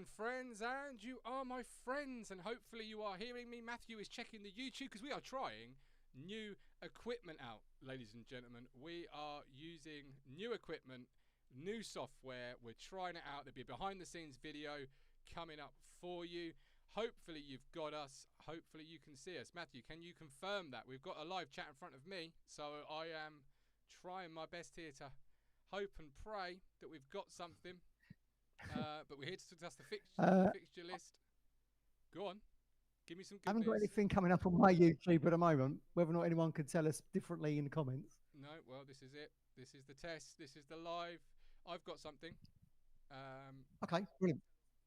and friends, and you are my friends, and hopefully you are hearing me. Matthew is checking the YouTube because we are trying new equipment out, ladies and gentlemen. We are using new equipment, new software. We're trying it out. There'll be a behind-the-scenes video coming up for you. Hopefully you've got us. Hopefully you can see us. Matthew, can you confirm that? We've got a live chat in front of me, so I am trying my best here to hope and pray that we've got something. But we're here to discuss the fixture list. Go on. Give me some good I haven't got news. anything coming up on my YouTube at the moment. Whether or not anyone could tell us differently in the comments. No, well, this is it. This is the test. This is the live. I've got something. Okay, brilliant.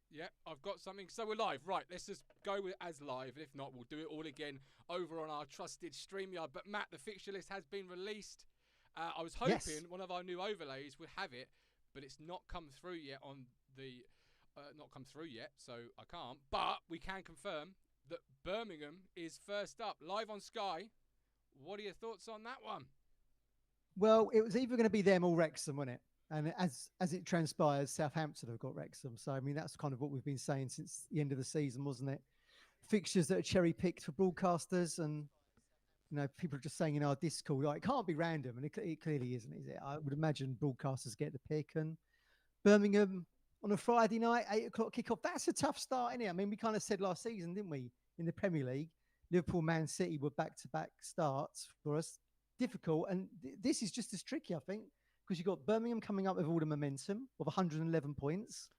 Yeah, I've got something. So we're live. Right, let's just go with as live. And if not, we'll do it all again over on our trusted StreamYard. But Matt, the fixture list has been released. I was hoping one of our new overlays would have it, but it's not come through yet on the... not come through yet, so I can't. But we can confirm that Birmingham is first up, live on Sky. What are your thoughts on that one? Well, it was either going to be them or Wrexham, wasn't it? And as it transpires, Southampton have got Wrexham. So, I mean, that's kind of what we've been saying since the end of the season, wasn't it? Fixtures that are cherry-picked for broadcasters, and, you know, people are just saying in our Discord, like, it can't be random, and it clearly isn't, is it? I would imagine broadcasters get the pick, and Birmingham on a Friday night, 8 o'clock kickoff. That's a tough start, isn't it? I mean, we kind of said last season, didn't we, in the Premier League, Liverpool, Man City were back-to-back starts for us. Difficult, and this is just as tricky, I think, because you've got Birmingham coming up with all the momentum of 111 points,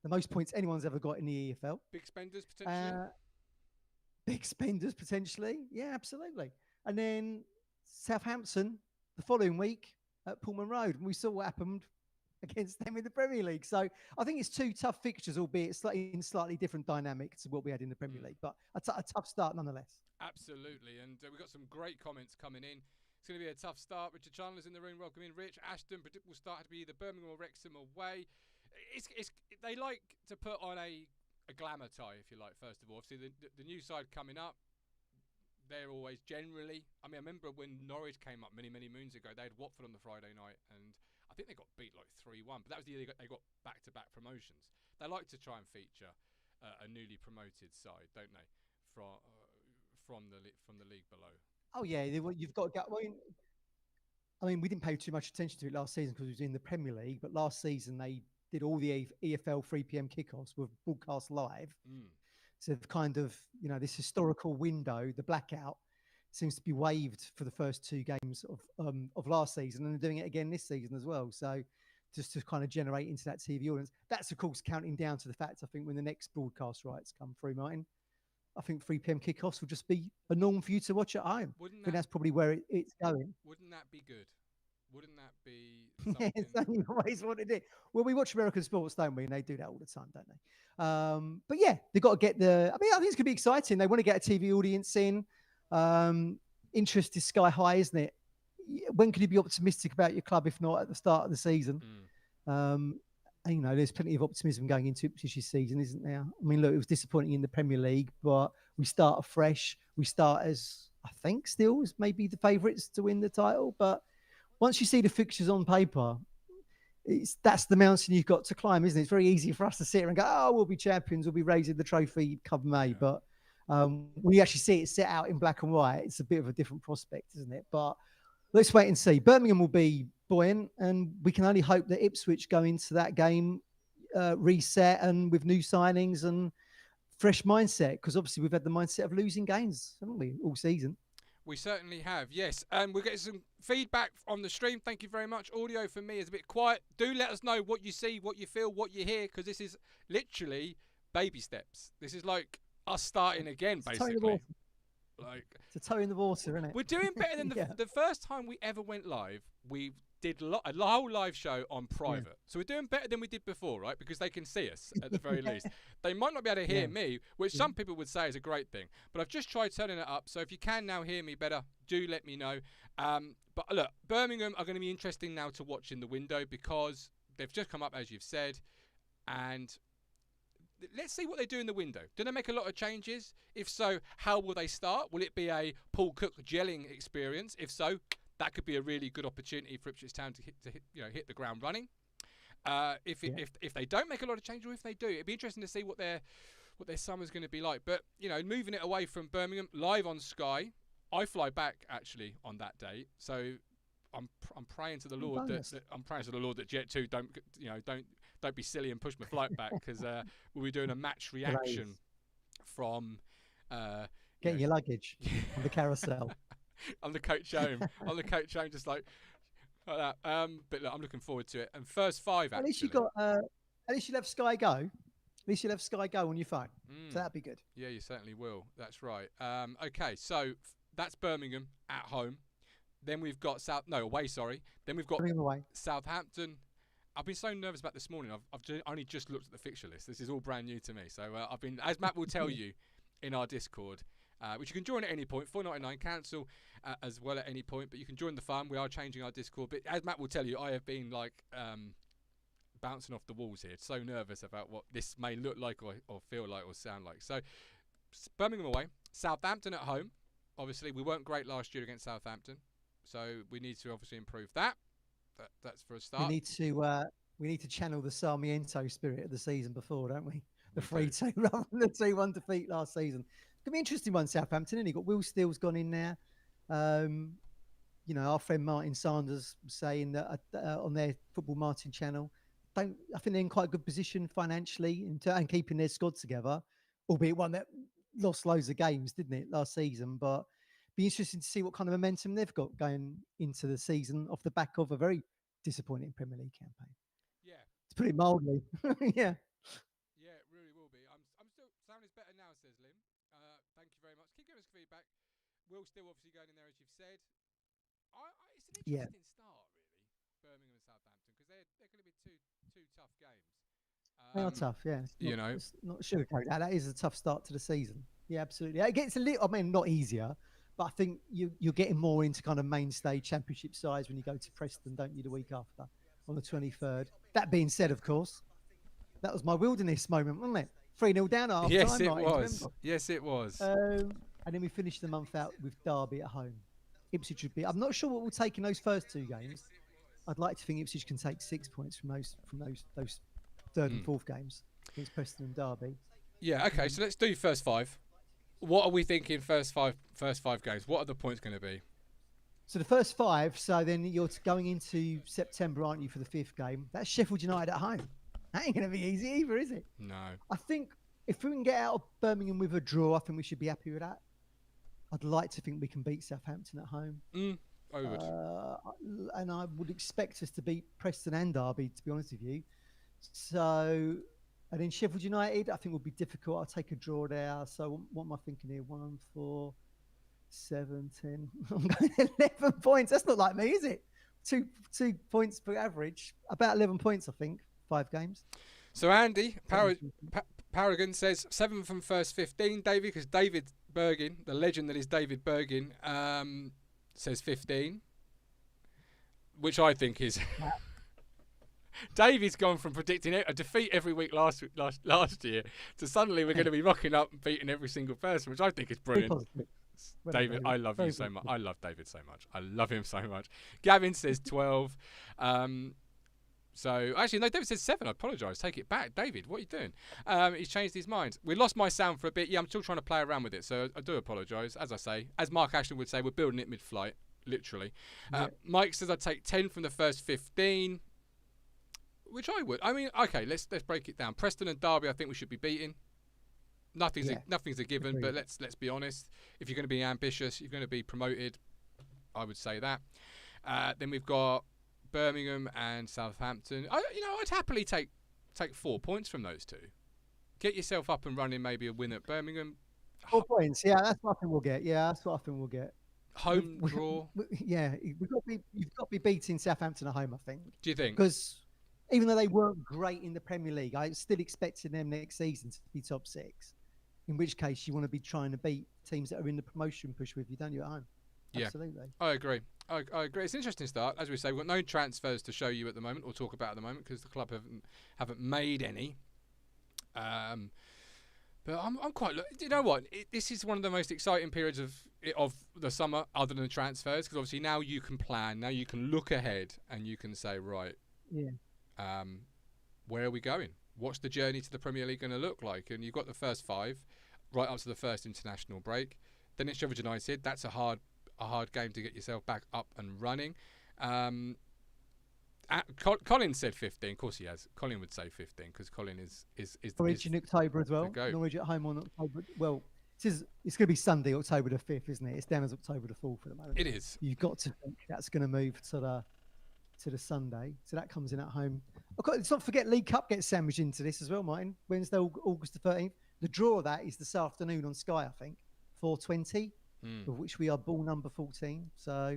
the most points anyone's ever got in the EFL. Big spenders, potentially. Big spenders, potentially. Yeah, absolutely. And then Southampton the following week at Pullman Road, and we saw what happened against them in the Premier League. So I think it's two tough fixtures, albeit in slightly different dynamics to what we had in the Premier League, but a tough start nonetheless. Absolutely, and we've got some great comments coming in. It's going to be a tough start. Richard Chandler's in the room. Welcome in, Rich. Ashton, predictable start to be either Birmingham or Wrexham away. They like to put on a glamour tie, if you like, first of all. Obviously, the new side coming up, they're always generally... I mean, I remember when Norwich came up many, many moons ago, they had Watford on the Friday night, and I think they got beat like 3-1, but that was the year they got back-to-back promotions. They like to try and feature a newly promoted side, don't they, from the league below. Oh yeah, you've got to go. I mean, we didn't pay too much attention to it last season because it was in the Premier League. But last season they did all the EFL 3 p.m. kickoffs with broadcast live. So kind of, you know, this historical window, the blackout, seems to be waived for the first 2 games of last season, and they're doing it again this season as well. So just to kind of generate into that TV audience, that's of course counting down to the fact, I think, when the next broadcast rights come through, Martin, I think 3 p.m. kickoffs will just be a norm for you to watch at home. I think that's probably where it's going. Wouldn't that be good? Wouldn't that be something? Yeah, it's only always wanted it. Well, we watch American sports, don't we? And they do that all the time, don't they? But yeah, they've got to get I think it's going to be exciting. They want to get a TV audience in. Interest is sky high, isn't it? When can you be optimistic about your club if not at the start of the season? And, you know, there's plenty of optimism going into Ipswich's season, isn't there? I mean, look, it was disappointing in the Premier League, but we start afresh. We start as, I think, still as maybe the favourites to win the title. But once you see the fixtures on paper, that's the mountain you've got to climb, isn't it? It's very easy for us to sit here and go, oh, we'll be champions, we'll be raising the trophy come May. Yeah. But when you actually see it set out in black and white, it's a bit of a different prospect, isn't it? But let's wait and see. Birmingham will be buoyant, and we can only hope that Ipswich go into that game reset and with new signings and fresh mindset, because obviously we've had the mindset of losing games, haven't we, all season? We certainly have, yes. And we're getting some feedback on the stream. Thank you very much. Audio for me is a bit quiet. Do let us know what you see, what you feel, what you hear, because this is literally baby steps. This is like us starting again, basically. Like, it's a toe in the water, isn't it? We're doing better than the first time we ever went live. We did a whole live show on private. Yeah. So we're doing better than we did before, right? Because they can see us at the very least. They might not be able to hear me, which some people would say is a great thing. But I've just tried turning it up. So if you can now hear me better, do let me know. But look, Birmingham are going to be interesting now to watch in the window because they've just come up, as you've said. And let's see what they do in the window. Do they make a lot of changes? If so, how will they start? Will it be a Paul Cook gelling experience? If so, that could be a really good opportunity for Ipswich Town to hit the ground running. If they don't make a lot of change, or if they do, it'd be interesting to see what their summer's going to be like. But moving it away from Birmingham, live on Sky. I fly back actually on that day, so I'm praying to the Lord that Jet2 don't be silly and push my flight back, because we'll be doing a match reaction from getting your luggage on the carousel. On the coach home, just like that. But look, I'm looking forward to it. And first five, at least you got. At least you'll have Sky Go. At least you'll have Sky Go on your phone. So that'd be good. Yeah, you certainly will. That's right. Okay, so that's Birmingham at home. Then we've got away. Sorry. Then we've got Southampton. I've been so nervous about this morning. I've only just looked at the fixture list. This is all brand new to me. So I've been, as Matt will tell you in our Discord, which you can join at any point, $4.99, cancel as well at any point, but you can join the fun. We are changing our Discord, but as Matt will tell you, I have been like bouncing off the walls here, so nervous about what this may look like or feel like or sound like. So Birmingham away, Southampton at home. Obviously, we weren't great last year against Southampton, so we need to obviously improve that. That's for a start. We need to channel the Sarmiento spirit of the season before, don't we? The 3-2 rather than the 2-1 defeat last season. It's going to be an interesting one, Southampton. And you've got Will Steele's gone in there. Our friend Martin Sanders saying that on their Football Martin channel, I think they're in quite a good position financially and keeping their squad together, albeit one that lost loads of games, didn't it, last season? But be interesting to see what kind of momentum they've got going into the season off the back of a very disappointing Premier League campaign. Yeah, to put it mildly. Yeah. Yeah, it really will be. I'm still sound is better now, says Lim. Thank you very much. Keep giving us feedback. Will still obviously going in there, as you've said. It's an interesting start, really, Birmingham and Southampton, because they're going to be two tough games. They are tough, yeah. It's not sugarcoat that. That is a tough start to the season. Yeah, absolutely. It gets a little, not easier, but I think you're getting more into kind of mainstay championship sides when you go to Preston, don't you, the week after on the 23rd. That being said, of course, that was my wilderness moment, wasn't it? 3-0 down at half time. Yes, it was. Yes, it was. And then we finished the month out with Derby at home. Ipswich would be. I'm not sure what we'll take in those first two games. I'd like to think Ipswich can take 6 points from those third and fourth games against Preston and Derby. Yeah. Okay. So let's do first five. What are we thinking? First five games. What are the points going to be? So the first five. So then you're going into September, aren't you, for the fifth game? That's Sheffield United at home. That ain't going to be easy either, is it? No. I think if we can get out of Birmingham with a draw, I think we should be happy with that. I'd like to think we can beat Southampton at home. I would. And I would expect us to beat Preston and Derby, to be honest with you. So, and then Sheffield United, I think will be difficult. I'll take a draw there. So what am I thinking here? 1, 4, 7, 10. I'm going 11 points. That's not like me, is it? 2 points per average. About 11 points, I think. 5 games. So Andy Paragon says 7 from first 15, David, because David Bergin, the legend that is David Bergin, says 15, which I think is... David's gone from predicting a defeat every week last year to suddenly we're going to be rocking up and beating every single person, which I think is brilliant. David, I love you so much. I love David so much. I love him so much. Gavin says 12. So actually, no, David says 7. I apologise. Take it back. David, what are you doing? He's changed his mind. We lost my sound for a bit. Yeah, I'm still trying to play around with it, so I do apologise. As I say, as Mark Ashton would say, we're building it mid-flight, literally. Mike says I'd take 10 from the first 15. Which I would. I mean, okay, let's break it down. Preston and Derby, I think we should be beating. Nothing's a given, but let's be honest. If you're going to be ambitious, you're going to be promoted. I would say that. Then we've got Birmingham and Southampton. I'd happily take 4 points from those two. Get yourself up and running. Maybe a win at Birmingham. 4 points. Yeah, that's what I think we'll get. Home draw. You've got to be beating Southampton at home, I think. Do you think? Because even though they weren't great in the Premier League, I still expecting them next season to be top 6. In which case, you want to be trying to beat teams that are in the promotion push with you, don't you, at home? Yeah, absolutely. I agree. I agree. It's an interesting start. As we say, we've got no transfers to show you at the moment or talk about at the moment because the club haven't made any. But I'm quite. You know what? This is one of the most exciting periods of the summer, other than the transfers, because obviously now you can plan. Now you can look ahead and you can say, right. Yeah. where are we going? What's the journey to the Premier League going to look like? And you've got the first 5 right up to the first international break. Then it's Sheffield United. That's a hard game to get yourself back up and running. Colin said 15. Of course he has. Colin would say 15 because Colin is Norwich in October as well. Norwich at home on October. Well, it's going to be Sunday, October the 5th, isn't it? It's down as October the 4th at the moment. It is. You've got to think that's going to move to the Sunday. So that comes in at home. Let's not forget League Cup gets sandwiched into this as well, Martin. Wednesday, August the 13th. The draw of that is this afternoon on Sky, I think, 4:20, of which we are ball number 14. So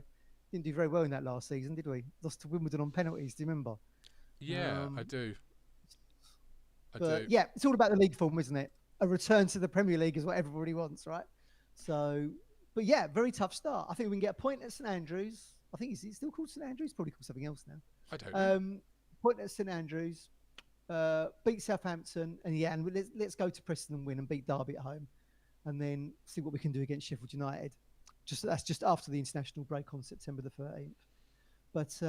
didn't do very well in that last season, did we? Lost to Wimbledon on penalties. Do you remember? Yeah, I do. Yeah, it's all about the league form, isn't it? A return to the Premier League is what everybody wants, right? So, but yeah, very tough start. I think we can get a point at St Andrews. I think it's still called St Andrews. Probably called something else now. I don't know. Point at St Andrews. Beat Southampton, and let's go to Preston and win and beat Derby at home, and then see what we can do against Sheffield United. That's just after the international break on September the 13th. But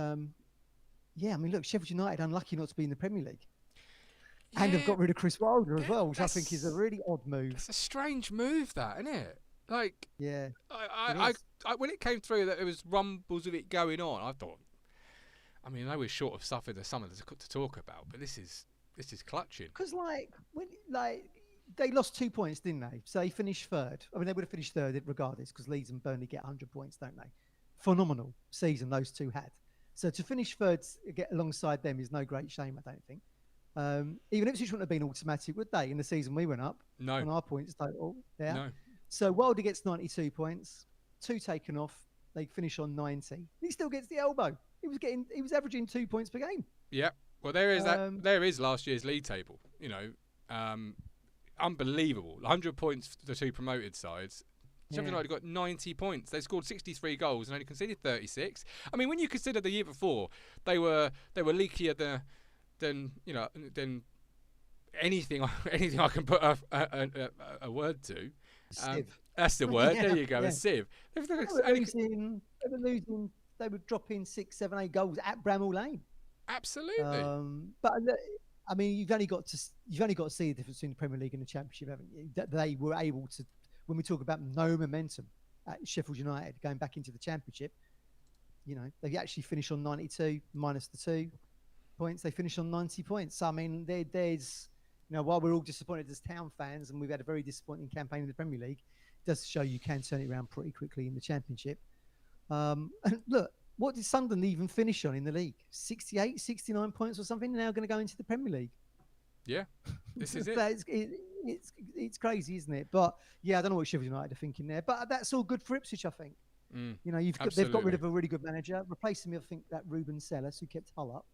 yeah, I mean, look, Sheffield United unlucky not to be in the Premier League. Yeah, and have got rid of Chris Wilder as well, which I think is a really odd move. It's a strange move, that, isn't it? Like, yeah, I when it came through that there was rumbles of it going on, I thought, I mean, I know we're short of stuff in the summer to talk about, but this is clutching. Because they lost 2 points, didn't they? So they finished third. I mean, they would have finished third regardless because Leeds and Burnley get 100 points, don't they? Phenomenal season those two had. So to finish third, get alongside them is no great shame, I don't think. Even Ipswich wouldn't have been automatic, would they, in the season we went up? No. On our points total. Yeah. No. So Wilder gets 92 points, 2 taken off. They finish on 90. He still gets the elbow. He was averaging 2 points per game. Yeah. Well, there is last year's league table. You know, unbelievable. 100 points for the 2 promoted sides. Sheffield United got 90 points. They scored 63 goals and only conceded 36. I mean, when you consider the year before, they were leakier than anything I can put a word to. That's the word. There you go. A sieve. They were dropping 6, 7, 8 goals at Bramall Lane. Absolutely. But I mean, you've only got to see the difference between the Premier League and the Championship, haven't you? That they were able to, when we talk about no momentum at Sheffield United going back into the Championship, you know, they actually finished on 92 minus the 2 points. They finished on 90 points. So, I mean, there's, you know, while we're all disappointed as Town fans and we've had a very disappointing campaign in the Premier League, it does show you can turn it around pretty quickly in the Championship. And look, what did Sunderland even finish on in the league? 68, 69 points or something? Now going to go into the Premier League. Yeah, this is it. It's crazy, isn't it? But yeah, I don't know what Sheffield United are thinking there. But that's all good for Ipswich, I think. You know, they've got rid of a really good manager, replacing with, I think, that Ruben Sellas, who kept Hull up.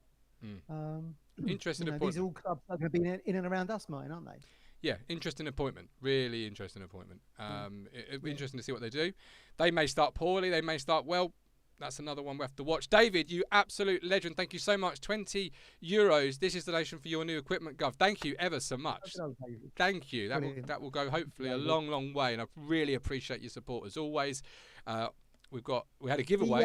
Interesting appointment. These are all clubs that are going to be in and around us, Martin, aren't they? Yeah, interesting appointment. Really interesting appointment. It'll be interesting to see what they do. They may start poorly. They may start well. That's another one we have to watch. David, you absolute legend. Thank you so much. €20. This is the donation for your new equipment, Gov. Thank you ever so much. Thank you. That will go hopefully a long, long way, and I really appreciate your support as always. We had a giveaway.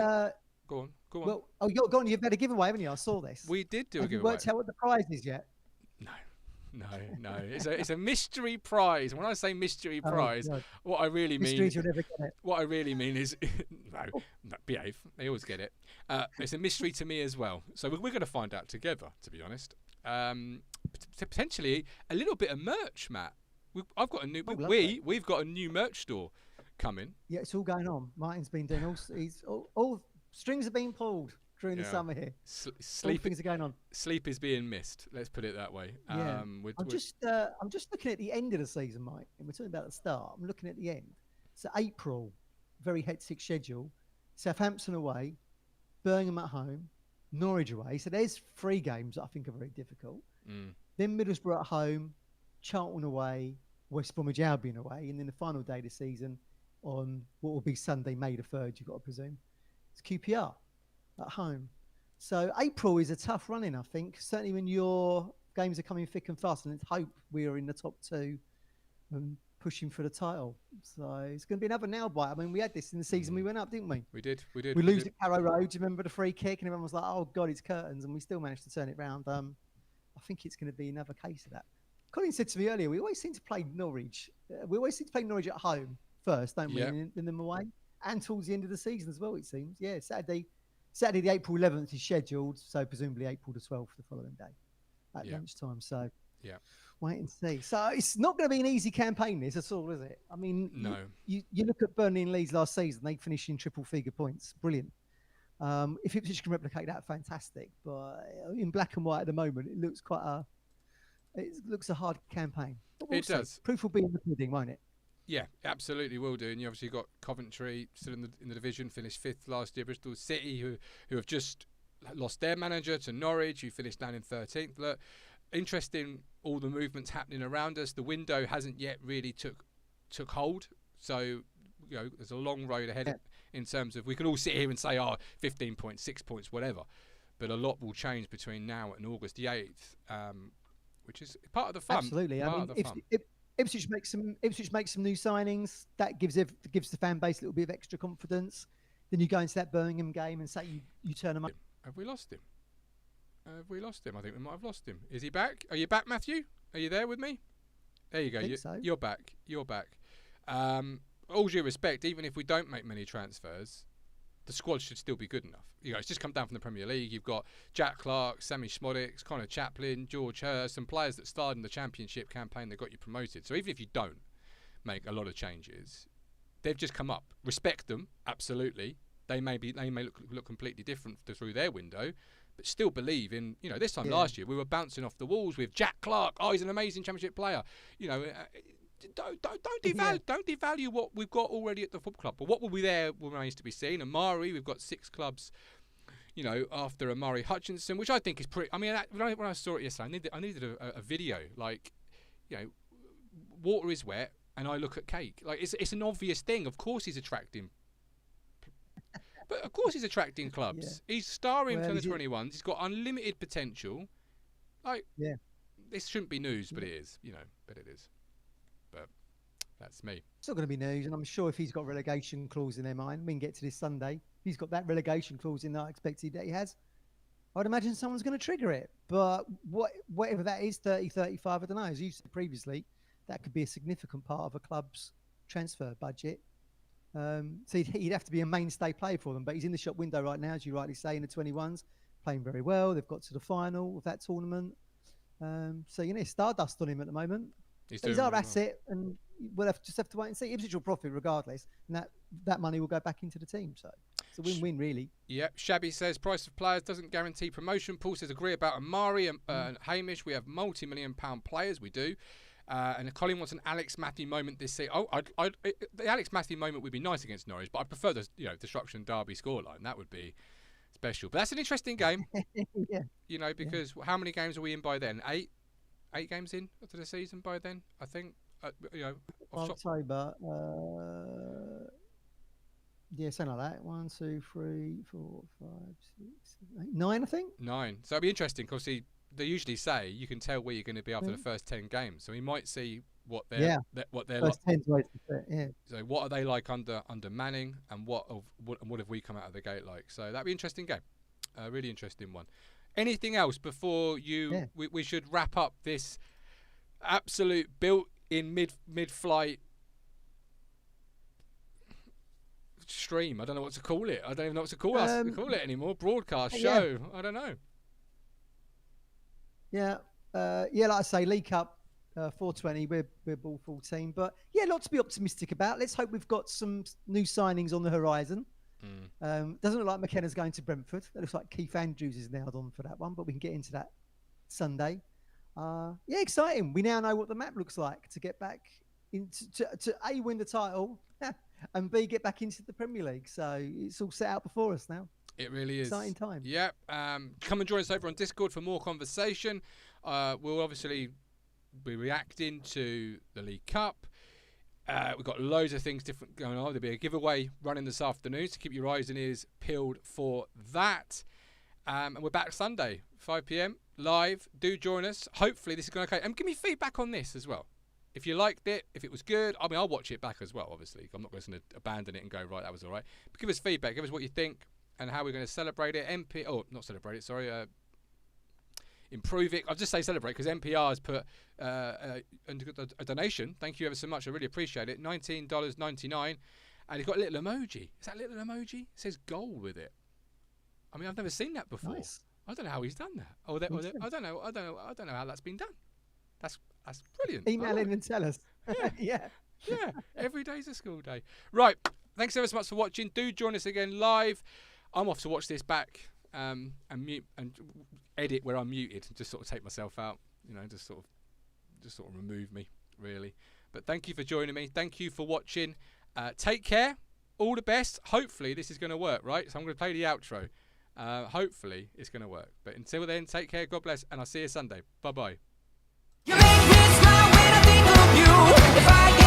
Go on. Well, you're gone. You've had a giveaway, haven't you? I saw this. We did do a giveaway. Have you worked out what the prize is yet? No. It's a mystery prize. When I say mystery prize, what I really mean, mysteries, you'll never get it. What I really mean is, no, behave. They always get it. It's a mystery to me as well. So we're going to find out together. To be honest, potentially a little bit of merch, Matt. I've got a new. We've got a new merch store coming. Yeah, it's all going on. Martin's been doing all strings are being pulled during the summer here. All things are going on. Sleep is being missed. Let's put it that way. Yeah. I'm just looking at the end of the season, Mike. And we're talking about the start. I'm looking at the end. So April, very hectic schedule. Southampton away, Birmingham at home, Norwich away. So there's 3 games that I think are very difficult. Then Middlesbrough at home, Charlton away, West Bromwich Albion away, and then the final day of the season on what will be Sunday, May the 3rd, you've got to presume. It's QPR at home. So April is a tough run-in, I think. Certainly when your games are coming thick and fast, and let's hope we are in the top 2 and pushing for the title. So it's going to be another nail bite. I mean, we had this in the season we went up, didn't we? We did. We lose at Carrow Road. Do you remember the free kick? And everyone was like, oh, God, it's curtains. And we still managed to turn it round. I think it's going to be another case of that. Colin said to me earlier, we always seem to play Norwich. We always seem to play Norwich at home first, don't we? And then away, and towards the end of the season as well. It seems. Yeah, Saturday, the April 11th is scheduled, so presumably April the 12th, the following day at lunchtime. So wait and see. So it's not going to be an easy campaign, this at all, is it? I mean, no. You look at Burnley and Leeds last season; they finished in triple figure points. Brilliant. If Ipswich can replicate that, fantastic. But in black and white at the moment, it looks a hard campaign. But we'll see. Does. Proof will be in the pudding, won't it? Yeah, absolutely will do. And you obviously got Coventry still in the division, finished 5th last year. Bristol City, who have just lost their manager to Norwich, who finished down in 13th. Look, interesting, all the movements happening around us. The window hasn't yet really took hold. So, there's a long road ahead in terms of, we can all sit here and say, 15 points, 6 points, whatever. But a lot will change between now and August the 8th, which is part of the fun. Absolutely. Ipswich makes some new signings. That gives the fan base a little bit of extra confidence. Then you go into that Birmingham game and say you turn them up. Have we lost him? I think we might have lost him. Is he back? Are you back, Matthew? Are you there with me? There you go. You're back. All due respect, even if we don't make many transfers, the squad should still be good enough. It's just come down from the Premier League. You've got Jack Clark, Sammy Schmodix, Connor Chaplin, George Hurst, some players that started in the Championship campaign that got you promoted. So even if you don't make a lot of changes, they've just come up. Respect them, absolutely. They may look completely different through their window, but still believe in, this time last year we were bouncing off the walls with Jack Clark. Oh, he's an amazing Championship player. Don't devalue what we've got already at the football club. But what will be there remains to be seen. Amari, we've got 6 clubs, after Amari Hutchinson, which I think is pretty. I mean, when I saw it yesterday, I needed a video. Like, water is wet, and I look at cake. Like, it's an obvious thing. Of course, he's attracting. But of course, he's attracting clubs. Yeah. He's starring in the 21s. He's got unlimited potential. Like, this shouldn't be news, but it is. But it is. But that's me. It's not going to be news, and I'm sure if he's got relegation clause in their mind, we can get to this Sunday. If he's got that relegation clause in that I expected that he has, I'd imagine someone's going to trigger it. But whatever that is, 30, 35, I don't know. As you said previously, that could be a significant part of a club's transfer budget. So he'd have to be a mainstay player for them. But he's in the shop window right now, as you rightly say, in the 21s, playing very well. They've got to the final of that tournament. So, stardust on him at the moment. He's our asset, and we'll just have to wait and see. Ipswich will profit regardless, and that money will go back into the team. So it's a win-win, really. Yep. Shabby says price of players doesn't guarantee promotion. Paul says agree about Amari and Hamish. We have multi-million-pound players. We do. And Colin wants an Alex Matthew moment this season. The Alex Matthew moment would be nice against Norwich, but I prefer the Disruption Derby scoreline. That would be special. But that's an interesting game. Because how many games are we in by then? 8 games in to the season by then, I think. October. Something like that. 1, 2, 3, 4, 5, 6, 7, 8, 9, I think. 9. So it'll be interesting because they usually say you can tell where you're going to be after the first 10 games. So we might see what they're first 10 ways to fit. Yeah. So what are they like under Manning, and what have we come out of the gate like? So that'd be an interesting game, a really interesting one. Anything else before we should wrap up this absolute built-in mid-flight stream? I don't know what to call it. I don't even know what to call it anymore. Broadcast show. I don't know. Yeah, like I say, League Cup 420. We're ball full team, but lot to be optimistic about. Let's hope we've got some new signings on the horizon. Doesn't look like McKenna's going to Brentford. It looks like Keith Andrews is nailed on for that one, but we can get into that Sunday. Exciting. We now know what the map looks like to get back to A, win the title, and B, get back into the Premier League. So it's all set out before us now. It really is. Exciting time. Yep. Come and join us over on Discord for more conversation. We'll obviously be reacting to the League Cup. We've got loads of things different going on. There'll be a giveaway running this afternoon, so keep your eyes and ears peeled for that. And we're back Sunday, 5 p.m, live. Do join us. Hopefully this is going okay. And give me feedback on this as well. If you liked it, if it was good, I mean, I'll watch it back as well, obviously. I'm not going to abandon it and go, right, that was all right. But give us feedback. Give us what you think and how we're going to celebrate it. improve it. I'll just say celebrate because NPR has put a donation. Thank you ever so much. I really appreciate it. $19.99. And it's got a little emoji. Is that a little emoji? It says goal with it. I mean, I've never seen that before. Nice. I don't know how he's done that. I don't know how that's been done. That's brilliant. Email in and tell us. Yeah. Yeah. Every day's a school day. Right. Thanks ever so much for watching. Do join us again live. I'm off to watch this back and mute and edit where I'm muted and just sort of take myself out. Just sort of remove me, really. But thank you for joining me. Thank you for watching. Take care. All the best. Hopefully this is going to work, right? So I'm going to play the outro. Hopefully it's going to work. But until then, take care. God bless. And I'll see you Sunday. Bye-bye. You make me smile when I think of you. If I